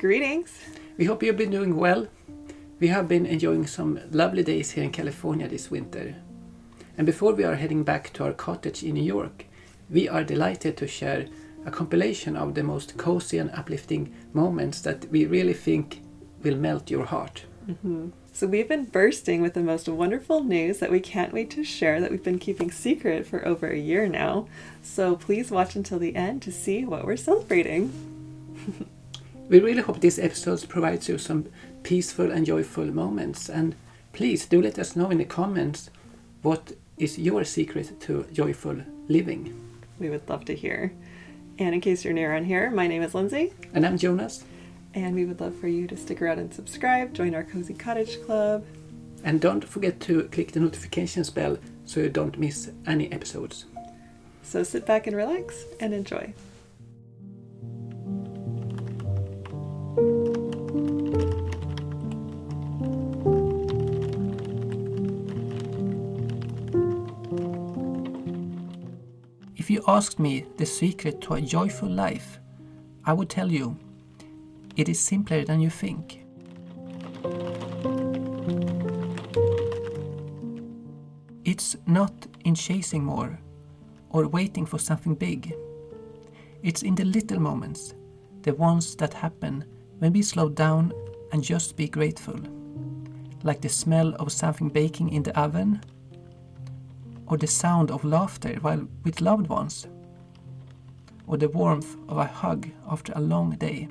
Greetings. We hope you've been doing well. We have been enjoying some lovely days here in California this winter. And before we are heading back to our cottage in New York, we are delighted to share a compilation of the most cozy and uplifting moments that we really think will melt your heart. Mm-hmm. So we've been bursting with the most wonderful news that we can't wait to share that we've been keeping secret for over a year now. So please watch until the end to see what we're celebrating. We really hope this episode provides you some peaceful and joyful moments. And please do let us know in the comments what is your secret to joyful living. We would love to hear. And in case you're new around here, my name is Lindsay. And I'm Jonas. And we would love for you to stick around and subscribe, join our Cozy Cottage Club. And don't forget to click the notifications bell so you don't miss any episodes. So sit back and relax and enjoy. If you asked me the secret to a joyful life, I would tell you, it is simpler than you think. It's not in chasing more or waiting for something big. It's in the little moments, the ones that happen when we slow down and just be grateful. Like the smell of something baking in the oven, or the sound of laughter while with loved ones, or the warmth of a hug after a long day.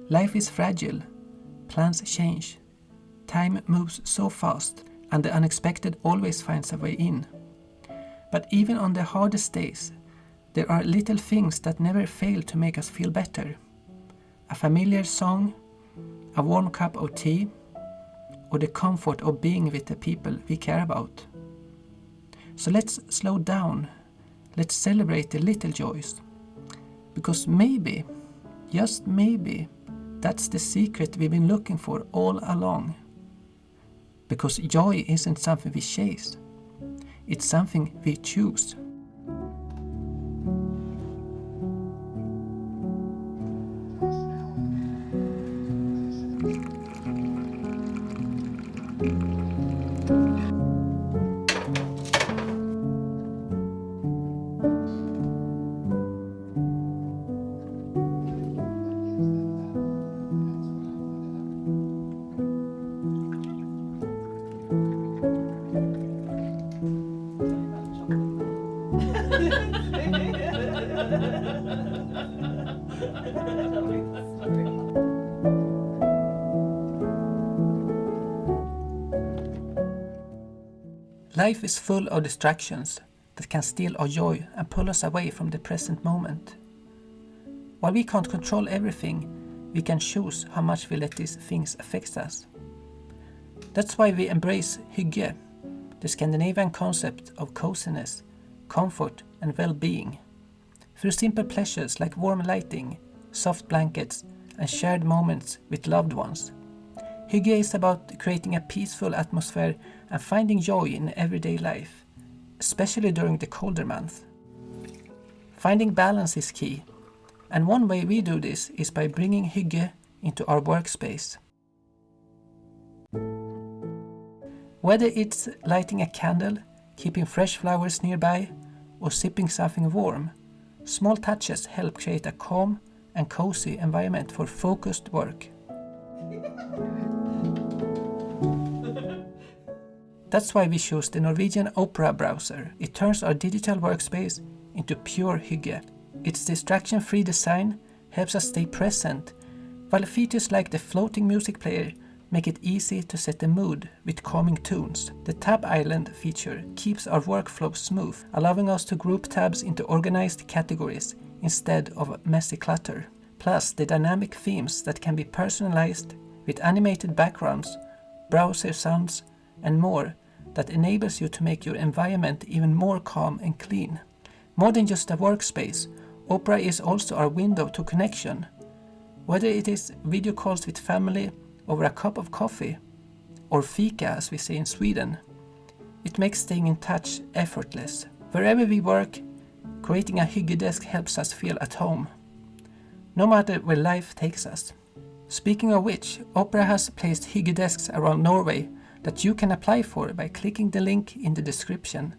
Life is fragile, plans change, time moves so fast, and the unexpected always finds a way in. But even on the hardest days, there are little things that never fail to make us feel better. A familiar song, a warm cup of tea, or the comfort of being with the people we care about. So let's slow down, let's celebrate the little joys. Because maybe, just maybe, that's the secret we've been looking for all along. Because joy isn't something we chase, it's something we choose. Life is full of distractions that can steal our joy and pull us away from the present moment. While we can't control everything, we can choose how much we let these things affect us. That's why we embrace hygge, the Scandinavian concept of coziness, comfort and well-being, through simple pleasures like warm lighting, soft blankets and shared moments with loved ones. Hygge is about creating a peaceful atmosphere and finding joy in everyday life, especially during the colder months. Finding balance is key, and one way we do this is by bringing hygge into our workspace. Whether it's lighting a candle, keeping fresh flowers nearby, or sipping something warm, small touches help create a calm and cozy environment for focused work. That's why we chose the Norwegian Opera browser. It turns our digital workspace into pure hygge. Its distraction-free design helps us stay present, while features like the floating music player make it easy to set the mood with calming tunes. The Tab Island feature keeps our workflow smooth, allowing us to group tabs into organized categories instead of messy clutter. Plus, the dynamic themes that can be personalized with animated backgrounds, browser sounds, and more that enables you to make your environment even more calm and clean. More than just a workspace, Opera is also our window to connection. Whether it is video calls with family over a cup of coffee, or fika as we say in Sweden, it makes staying in touch effortless. Wherever we work, creating a hygge desk helps us feel at home, no matter where life takes us. Speaking of which, Opera has placed hygge desks around Norway that you can apply for by clicking the link in the description,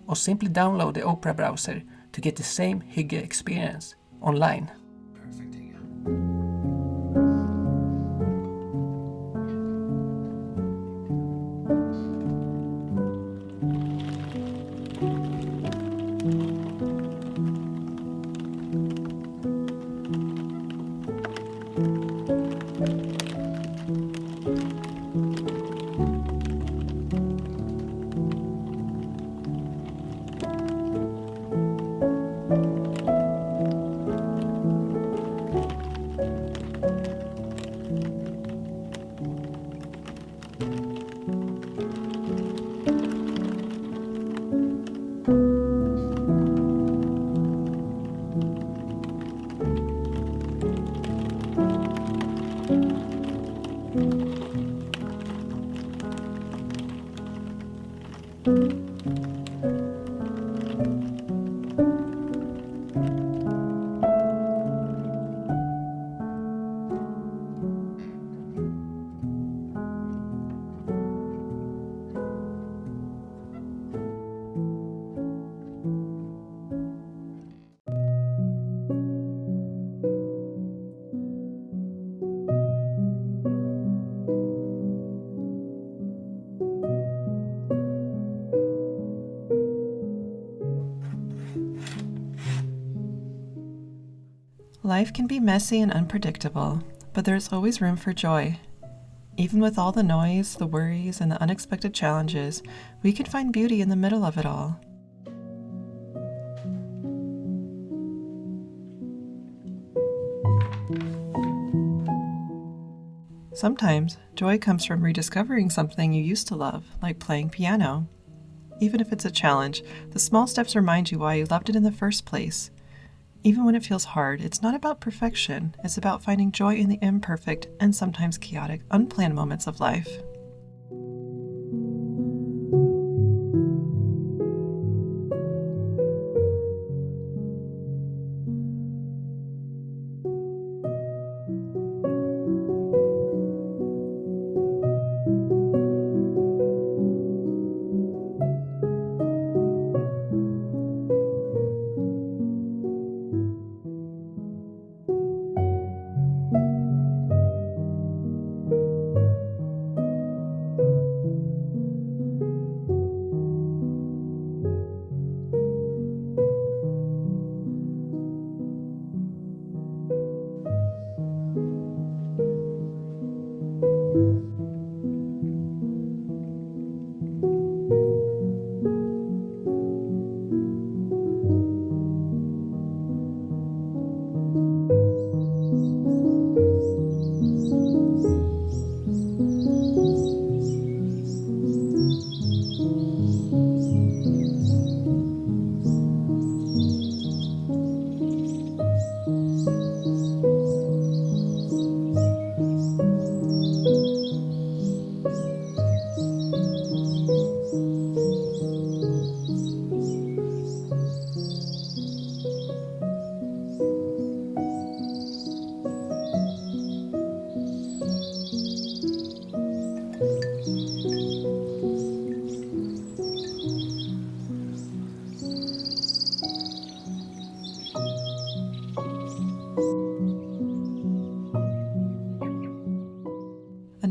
or simply download the Opera browser to get the same hygge experience online. Perfect hygge. Life can be messy and unpredictable, but there's always room for joy. Even with all the noise, the worries, and the unexpected challenges, we can find beauty in the middle of it all. Sometimes, joy comes from rediscovering something you used to love, like playing piano. Even if it's a challenge, the small steps remind you why you loved it in the first place. Even when it feels hard, it's not about perfection. It's about finding joy in the imperfect and sometimes chaotic, unplanned moments of life.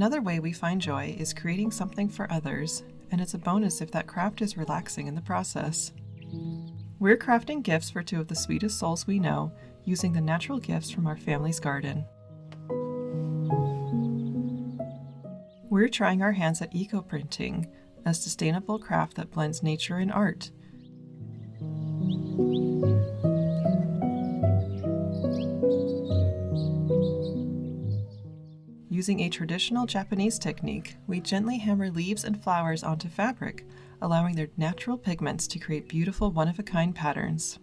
Another way we find joy is creating something for others, and it's a bonus if that craft is relaxing in the process. We're crafting gifts for two of the sweetest souls we know, using the natural gifts from our family's garden. We're trying our hands at eco-printing, a sustainable craft that blends nature and art. Using a traditional Japanese technique, we gently hammer leaves and flowers onto fabric, allowing their natural pigments to create beautiful one-of-a-kind patterns.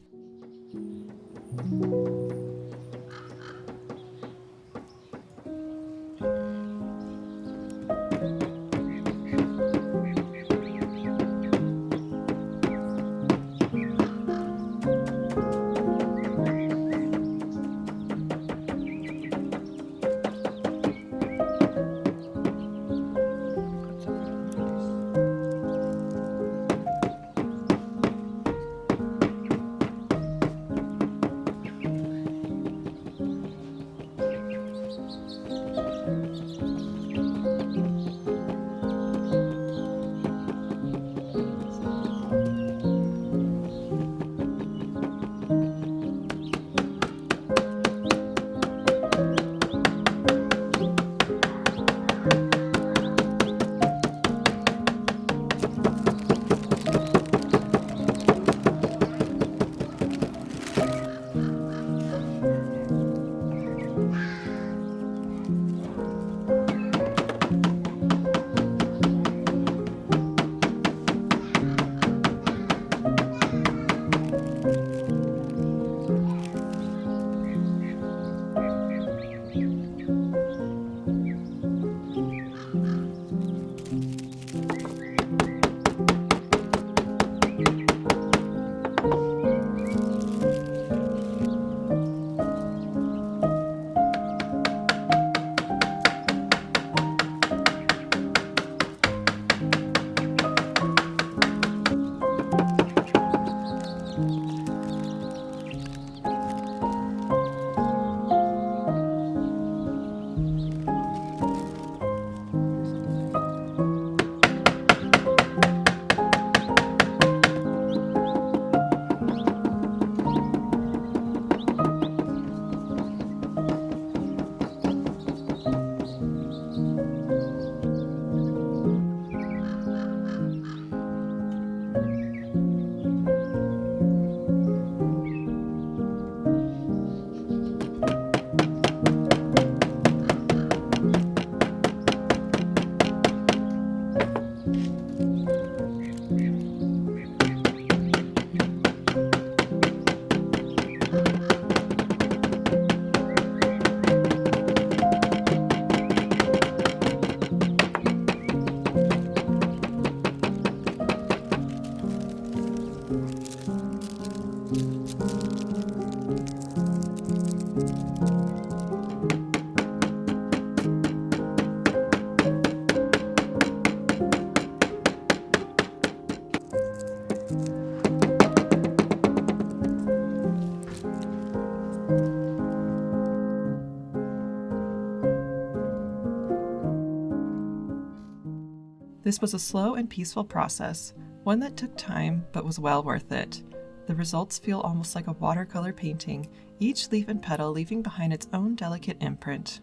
This was a slow and peaceful process, one that took time but was well worth it. The results feel almost like a watercolor painting, each leaf and petal leaving behind its own delicate imprint.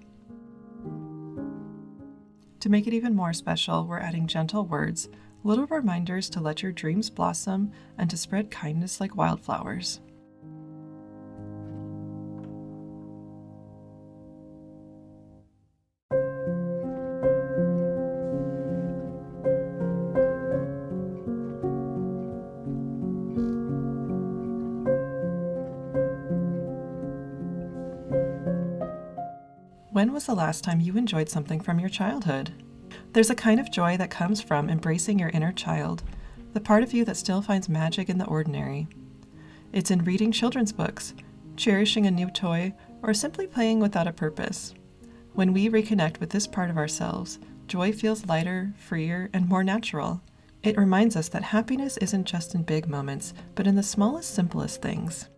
To make it even more special, we're adding gentle words, little reminders to let your dreams blossom and to spread kindness like wildflowers. When was the last time you enjoyed something from your childhood? There's a kind of joy that comes from embracing your inner child, the part of you that still finds magic in the ordinary. It's in reading children's books, cherishing a new toy, or simply playing without a purpose. When we reconnect with this part of ourselves, joy feels lighter, freer, and more natural. It reminds us that happiness isn't just in big moments, but in the smallest, simplest things.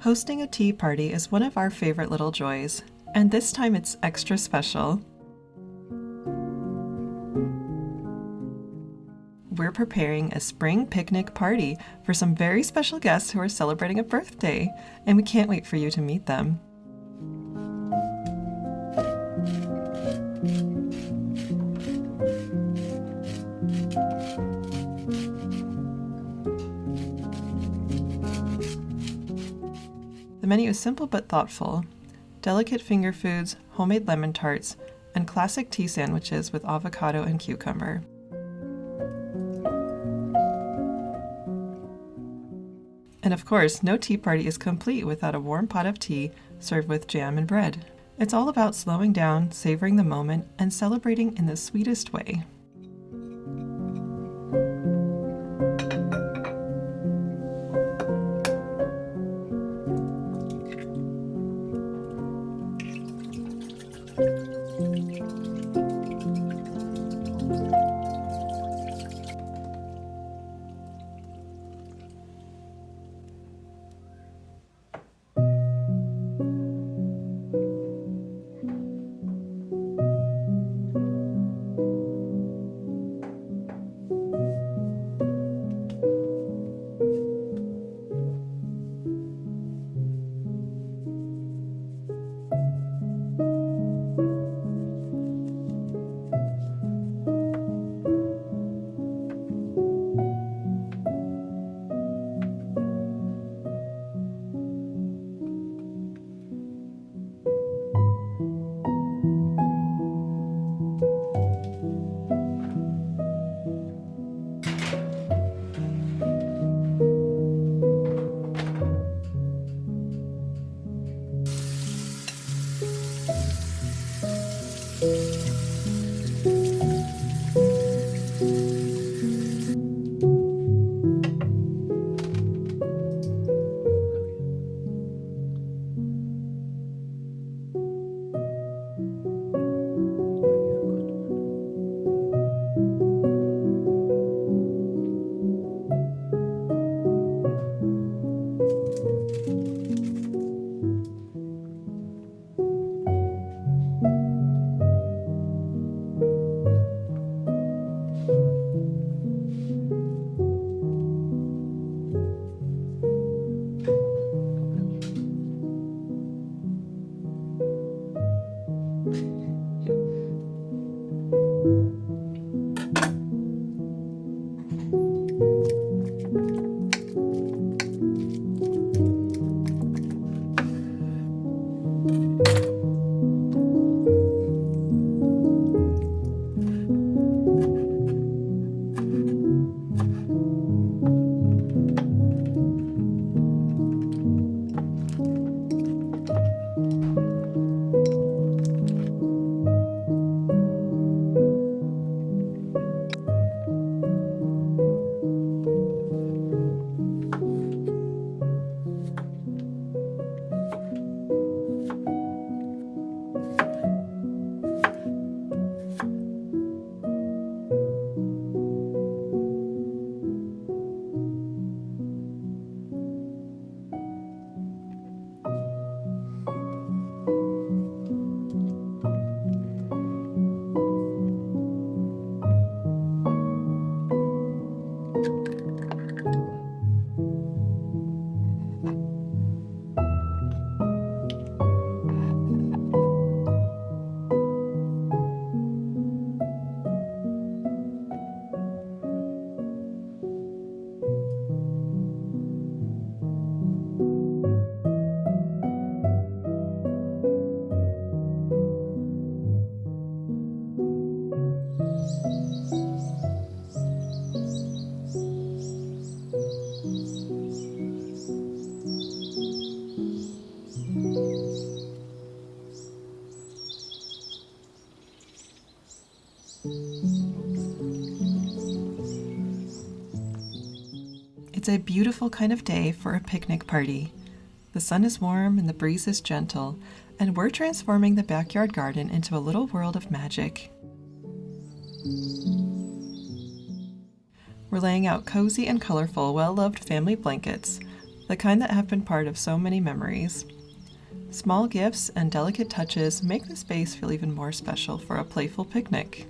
Hosting a tea party is one of our favorite little joys, and this time it's extra special. We're preparing a spring picnic party for some very special guests who are celebrating a birthday, and we can't wait for you to meet them. The menu is simple but thoughtful. Delicate finger foods, homemade lemon tarts, and classic tea sandwiches with avocado and cucumber. And of course, no tea party is complete without a warm pot of tea served with jam and bread. It's all about slowing down, savoring the moment, and celebrating in the sweetest way. It's a beautiful kind of day for a picnic party. The sun is warm and the breeze is gentle, and we're transforming the backyard garden into a little world of magic. We're laying out cozy and colorful, well-loved family blankets, the kind that have been part of so many memories. Small gifts and delicate touches make the space feel even more special for a playful picnic.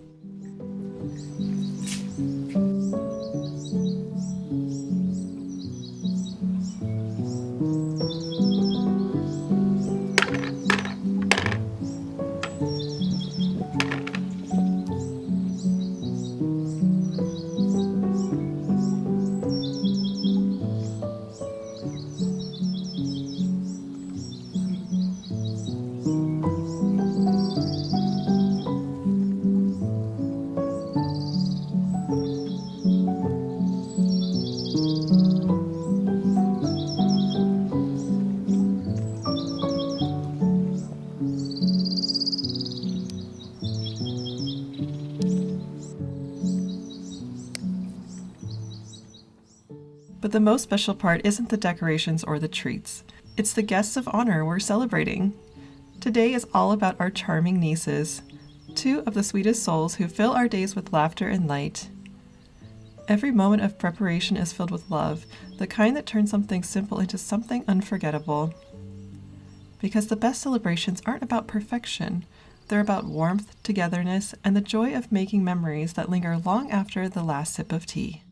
But the most special part isn't the decorations or the treats. It's the guests of honor we're celebrating. Today is all about our charming nieces, two of the sweetest souls who fill our days with laughter and light. Every moment of preparation is filled with love, the kind that turns something simple into something unforgettable. Because the best celebrations aren't about perfection, they're about warmth, togetherness, and the joy of making memories that linger long after the last sip of tea.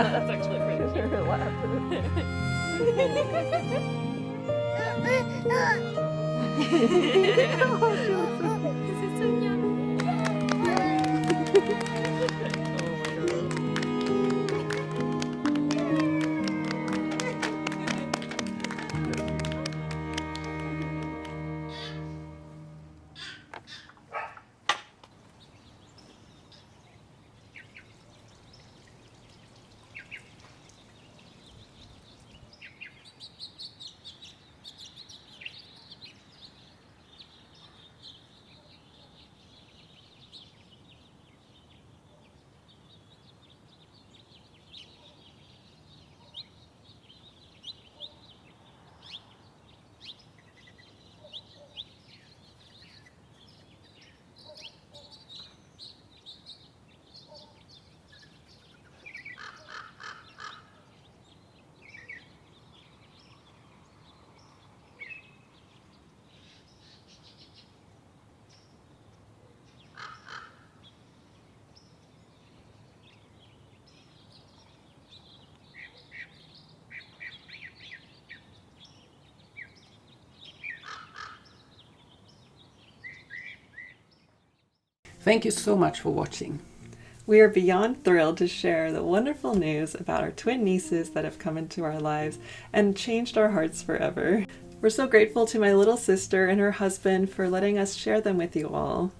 That's actually pretty cute. Her laugh. This is so yummy. Thank you so much for watching. We are beyond thrilled to share the wonderful news about our twin nieces that have come into our lives and changed our hearts forever. We're so grateful to my little sister and her husband for letting us share them with you all.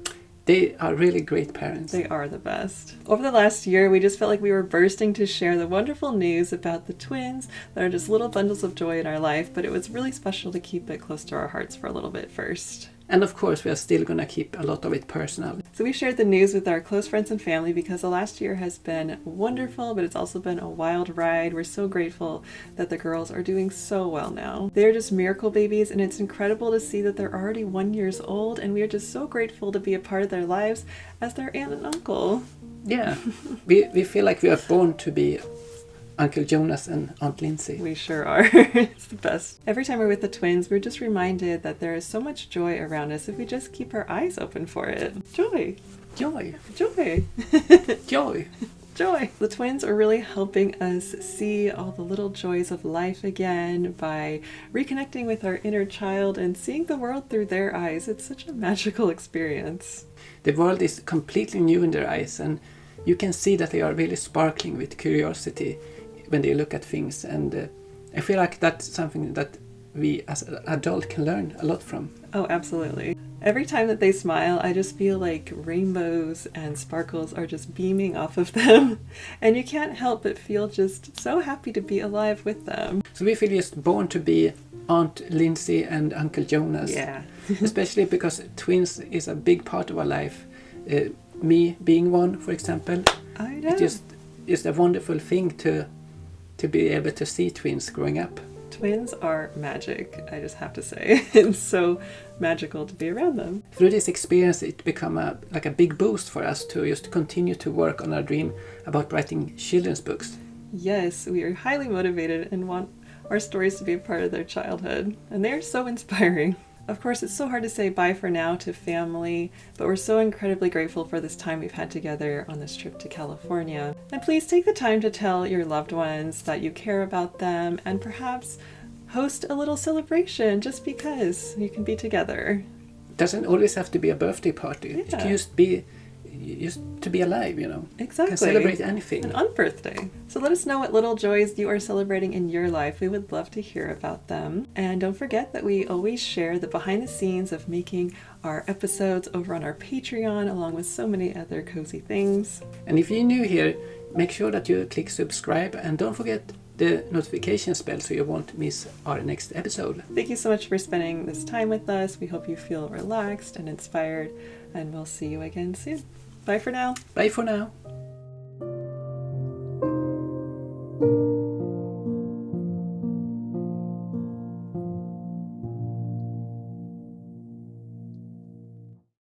They are really great parents. They are the best. Over the last year, we just felt like we were bursting to share the wonderful news about the twins that are just little bundles of joy in our life, but it was really special to keep it close to our hearts for a little bit first. And of course, we are still going to keep a lot of it personal. So we shared the news with our close friends and family because the last year has been wonderful, but it's also been a wild ride. We're so grateful that the girls are doing so well now. They're just miracle babies, and it's incredible to see that they're already 1 year old, and we are just so grateful to be a part of their lives as their aunt and uncle. Yeah, we feel like we are born to be Uncle Jonas and Aunt Lindsay. We sure are. It's the best. Every time we're with the twins, we're just reminded that there is so much joy around us if we just keep our eyes open for it. Joy. Joy. Joy. Joy. Joy. The twins are really helping us see all the little joys of life again by reconnecting with our inner child and seeing the world through their eyes. It's such a magical experience. The world is completely new in their eyes, and you can see that they are really sparkling with curiosity when they look at things, and I feel like that's something that we as adults can learn a lot from. Oh, absolutely. Every time that they smile, I just feel like rainbows and sparkles are just beaming off of them, and you can't help but feel just so happy to be alive with them. So we feel just born to be Aunt Lindsay and Uncle Jonas. Yeah. Especially because twins is a big part of our life. Me being one, for example. I know. It's just a wonderful thing to be able to see twins growing up. Twins are magic, I just have to say. It's so magical to be around them. Through this experience, it became like a big boost for us to just continue to work on our dream about writing children's books. Yes, we are highly motivated and want our stories to be a part of their childhood, and they're so inspiring. Of course, it's so hard to say bye for now to family, but we're so incredibly grateful for this time we've had together on this trip to California. And please take the time to tell your loved ones that you care about them, and perhaps host a little celebration just because you can be together. It doesn't always have to be a birthday party. Yeah. It can just be to be alive, you know. Exactly. Can celebrate anything. An unbirthday. So let us know what little joys you are celebrating in your life. We would love to hear about them. And don't forget that we always share the behind the scenes of making our episodes over on our Patreon, along with so many other cozy things. And if you're new here, make sure that you click subscribe, and don't forget the notification bell so you won't miss our next episode. Thank you so much for spending this time with us. We hope you feel relaxed and inspired, and we'll see you again soon. Bye for now. Bye for now.